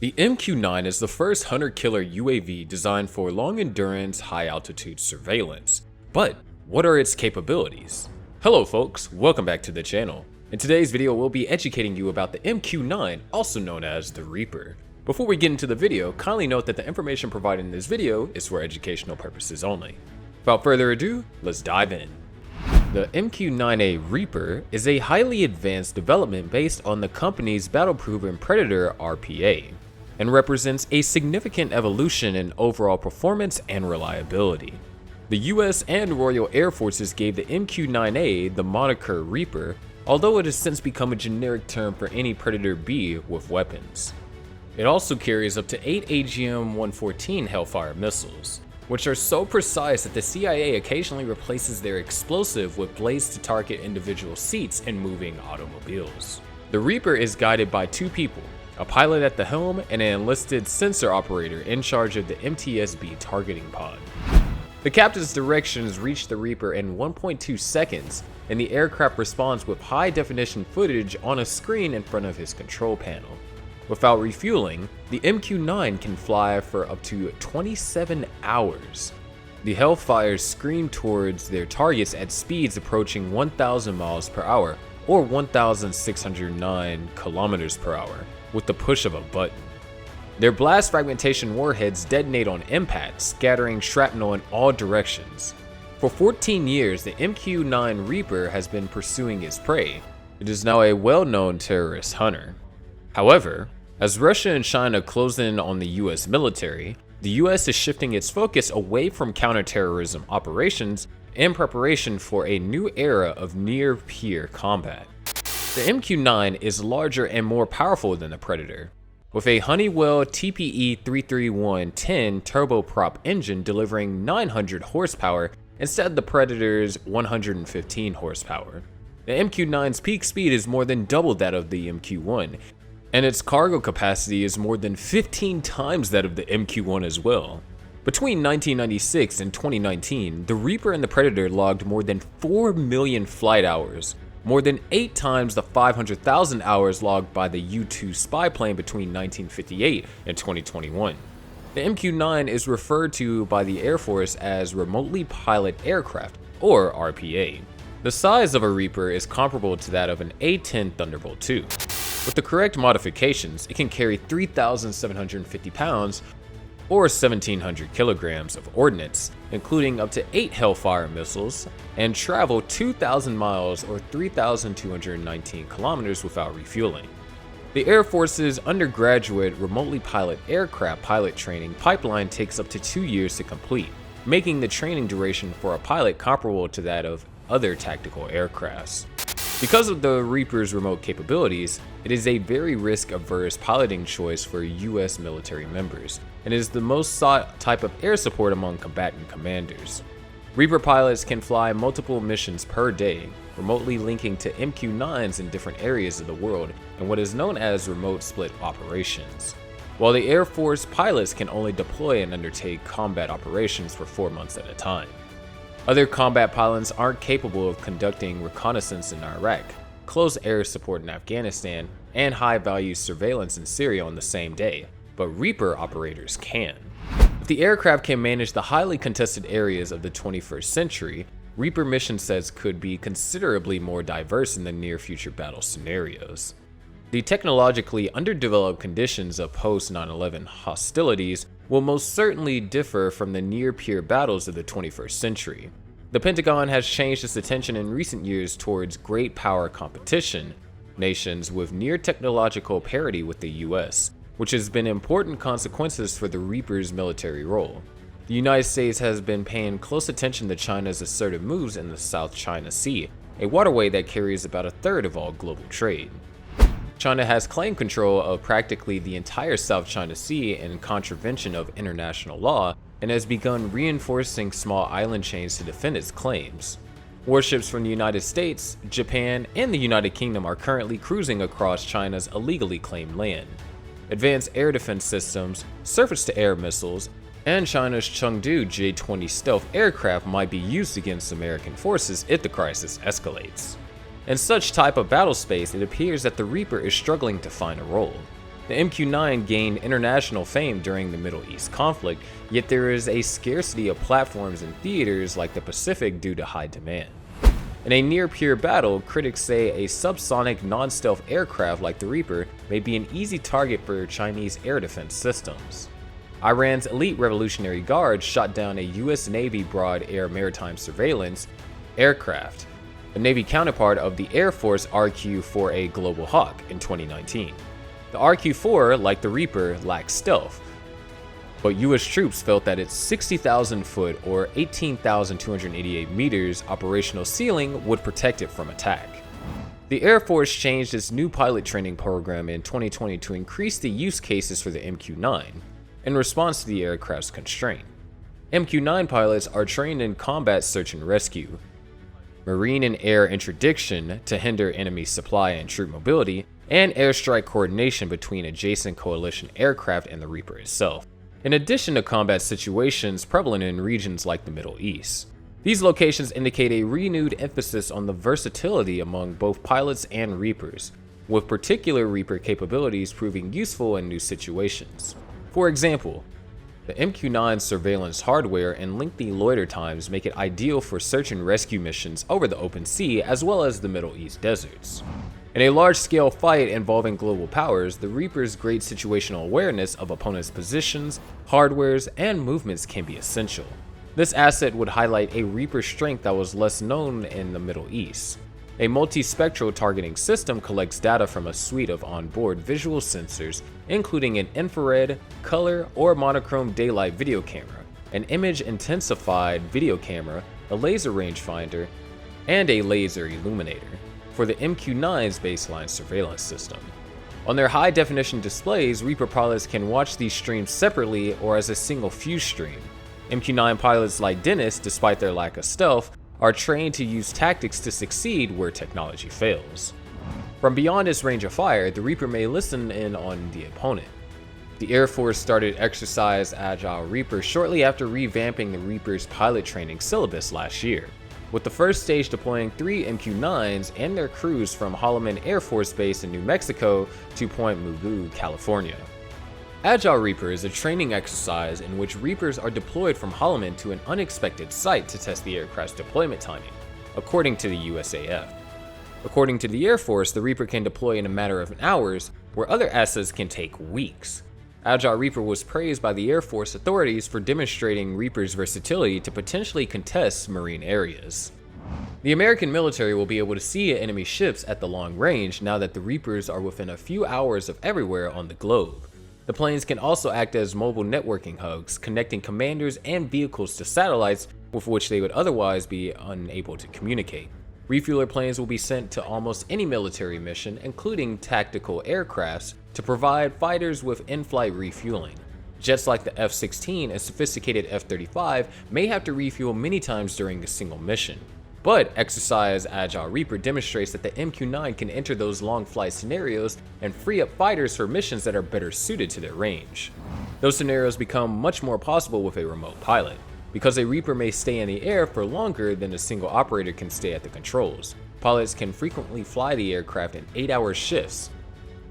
The MQ-9 is the first hunter-killer UAV designed for long-endurance, high-altitude surveillance. But what are its capabilities? Hello folks, welcome back to the channel. In today's video, we'll be educating you about the MQ-9, also known as the Reaper. Before we get into the video, kindly note that the information provided in this video is for educational purposes only. Without further ado, let's dive in. The MQ-9A Reaper is a highly advanced development based on the company's battle-proven Predator RPA, and represents a significant evolution in overall performance and reliability. The US and Royal Air Forces gave the MQ-9A the moniker Reaper, although it has since become a generic term for any Predator B with weapons. It also carries up to 8 AGM-114 HELLFIRE missiles, which are so precise that the CIA occasionally replaces their explosive with blades to target individual seats in moving automobiles. The Reaper is guided by two people, a pilot at the helm and an enlisted sensor operator in charge of the MTSB targeting pod. The captain's directions reach the Reaper in 1.2 seconds, and the aircraft responds with high-definition footage on a screen in front of his control panel. Without refueling, the MQ-9 can fly for up to 27 hours. The HELLFIREs scream towards their targets at speeds approaching 1,000 miles per hour or 1,609 kilometers per hour with the push of a button. Their blast fragmentation warheads detonate on impact, scattering shrapnel in all directions. For 14 years, the MQ-9 Reaper has been pursuing its prey. It is now a well-known terrorist hunter. However, as Russia and China close in on the US military, the US is shifting its focus away from counterterrorism operations in preparation for a new era of near-peer combat. The MQ-9 is larger and more powerful than the Predator, with a Honeywell TPE-33110 turboprop engine delivering 900 horsepower instead of the Predator's 115 horsepower. The MQ-9's peak speed is more than double that of the MQ-1, and its cargo capacity is more than 15 times that of the MQ-1 as well. Between 1996 and 2019, the Reaper and the Predator logged more than 4 million flight hours, more than 8 times the 500,000 hours logged by the U-2 spy plane between 1958 and 2021. The MQ-9 is referred to by the Air Force as Remotely Pilot Aircraft, or RPA. The size of a Reaper is comparable to that of an A-10 Thunderbolt II. With the correct modifications, it can carry 3,750 pounds or 1,700 kilograms of ordnance, including up to 8 HELLFIRE missiles, and travel 2,000 miles or 3,219 kilometers without refueling. The Air Force's undergraduate remotely pilot aircraft pilot training pipeline takes up to 2 years to complete, making the training duration for a pilot comparable to that of other tactical aircrafts. Because of the Reaper's remote capabilities, it is a very risk-averse piloting choice for US military members, and is the most sought type of air support among combatant commanders. Reaper pilots can fly multiple missions per day, remotely linking to MQ-9s in different areas of the world in what is known as remote split operations, while the Air Force pilots can only deploy and undertake combat operations for 4 months at a time. Other combat pilots aren't capable of conducting reconnaissance in Iraq, close air support in Afghanistan, and high-value surveillance in Syria on the same day, but Reaper operators can. If the aircraft can manage the highly contested areas of the 21st century, Reaper mission sets could be considerably more diverse in the near-future battle scenarios. The technologically underdeveloped conditions of post-9/11 hostilities will most certainly differ from the near-peer battles of the 21st century. The Pentagon has changed its attention in recent years towards great power competition, nations with near technological parity with the US, which has been important consequences for the Reaper's military role. The United States has been paying close attention to China's assertive moves in the South China Sea, a waterway that carries about a third of all global trade. China has claimed control of practically the entire South China Sea in contravention of international law, and has begun reinforcing small island chains to defend its claims. Warships from the United States, Japan, and the United Kingdom are currently cruising across China's illegally claimed land. Advanced air defense systems, surface-to-air missiles, and China's Chengdu J-20 stealth aircraft might be used against American forces if the crisis escalates. In such type of battle space, it appears that the Reaper is struggling to find a role. The MQ-9 gained international fame during the Middle East conflict, yet there is a scarcity of platforms in theaters like the Pacific due to high demand. In a near-peer battle, critics say a subsonic non-stealth aircraft like the Reaper may be an easy target for Chinese air defense systems. Iran's elite Revolutionary Guard shot down a US Navy broad air maritime surveillance aircraft, the Navy counterpart of the Airforce RQ-4A Global Hawk in 2019. The RQ-4, like the Reaper, lacks stealth, but US troops felt that its 60,000-foot or 18,288 meters operational ceiling would protect it from attack. The Air Force changed its new pilot training program in 2020 to increase the use cases for the MQ-9 in response to the aircraft's constraint. MQ-9 pilots are trained in combat search and rescue, marine and air interdiction to hinder enemy supply and troop mobility, and airstrike coordination between adjacent coalition aircraft and the Reaper itself, in addition to combat situations prevalent in regions like the Middle East. These locations indicate a renewed emphasis on the versatility among both pilots and Reapers, with particular Reaper capabilities proving useful in new situations. For example, the MQ-9 surveillance hardware and lengthy loiter times make it ideal for search and rescue missions over the open sea as well as the Middle East deserts. In a large-scale fight involving global powers, the Reaper's great situational awareness of opponents' positions, hardwares, and movements can be essential. This asset would highlight a Reaper strength that was less known in the Middle East. A multispectral targeting system collects data from a suite of onboard visual sensors, including an infrared, color, or monochrome daylight video camera, an image-intensified video camera, a laser rangefinder, and a laser illuminator for the MQ-9's baseline surveillance system. On their high-definition displays, Reaper pilots can watch these streams separately or as a single view stream. MQ-9 pilots like Dennis, despite their lack of stealth, are trained to use tactics to succeed where technology fails. From beyond its range of fire, the Reaper may listen in on the opponent. The Air Force started Exercise Agile Reaper shortly after revamping the Reaper's pilot training syllabus last year, with the first stage deploying 3 MQ-9s and their crews from HOLLOMAN Air Force Base in New Mexico to Point Mugu, California. Agile Reaper is a training exercise in which Reapers are deployed from HOLLOMAN to an unexpected site to test the aircraft's deployment timing, according to the USAF. According to the Air Force, the Reaper can deploy in a matter of hours, where other assets can take weeks. Agile Reaper was praised by the Air Force authorities for demonstrating Reaper's versatility to potentially contest marine areas. The American military will be able to see enemy ships at the long range now that the Reapers are within a few hours of everywhere on the globe. The planes can also act as mobile networking hubs, connecting commanders and vehicles to satellites with which they would otherwise be unable to communicate. Refueler planes will be sent to almost any military mission, including tactical aircrafts, to provide fighters with in-flight refueling. Jets like the F-16 and sophisticated F-35 may have to refuel many times during a single mission. But Exercise Agile Reaper demonstrates that the MQ-9 can enter those long flight scenarios and free up fighters for missions that are better suited to their range. Those scenarios become much more possible with a remote pilot, because a Reaper may stay in the air for longer than a single operator can stay at the controls. Pilots can frequently fly the aircraft in 8-hour shifts.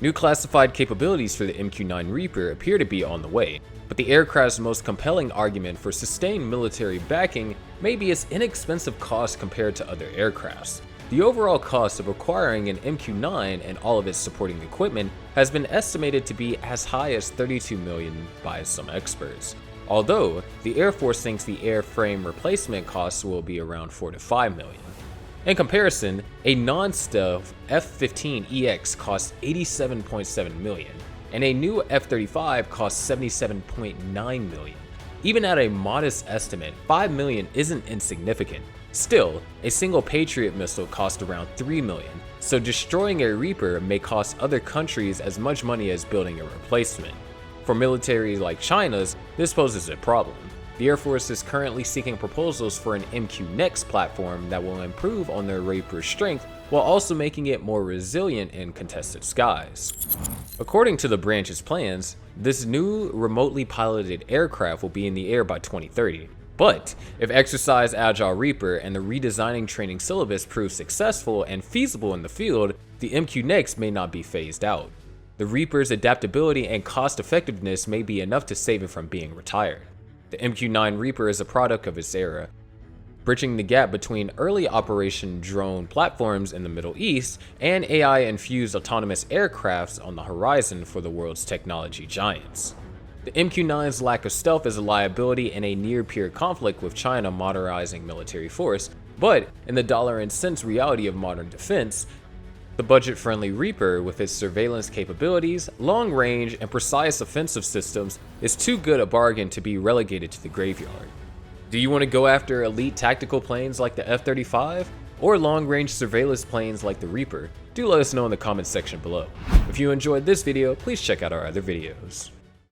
New classified capabilities for the MQ-9 Reaper appear to be on the way, but the aircraft's most compelling argument for sustained military backing may be its inexpensive cost compared to other aircrafts. The overall cost of acquiring an MQ-9 and all of its supporting equipment has been estimated to be as high as $32 million by some experts, although the Air Force thinks the airframe replacement costs will be around $4 to $5 million. In comparison, a non-stealth F-15EX costs $87.7 million, and a new F-35 costs $77.9 million. Even at a modest estimate, $5 million isn't insignificant. Still, a single Patriot missile costs around $3 million, so destroying a Reaper may cost other countries as much money as building a replacement. For militaries like China's, this poses a problem. The Air Force is currently seeking proposals for an MQ-9 platform that will improve on their Reaper strength while also making it more resilient in contested skies. According to the branch's plans, this new remotely piloted aircraft will be in the air by 2030. But if Exercise Agile Reaper and the redesigning training syllabus prove successful and feasible in the field, the MQ-9 may not be phased out. The Reaper's adaptability and cost effectiveness may be enough to save it from being retired. The MQ-9 Reaper is a product of its era, bridging the gap between early operation drone platforms in the Middle East and AI-infused autonomous aircrafts on the horizon for the world's technology giants. The MQ-9's lack of stealth is a liability in a near-peer conflict with China modernizing military force, but in the dollar and cents reality of modern defense, the budget-friendly Reaper, with its surveillance capabilities, long-range, and precise offensive systems, is too good a bargain to be relegated to the graveyard. Do you want to go after elite tactical planes like the F-35, or long-range surveillance planes like the Reaper? Do let us know in the comments section below. If you enjoyed this video, please check out our other videos.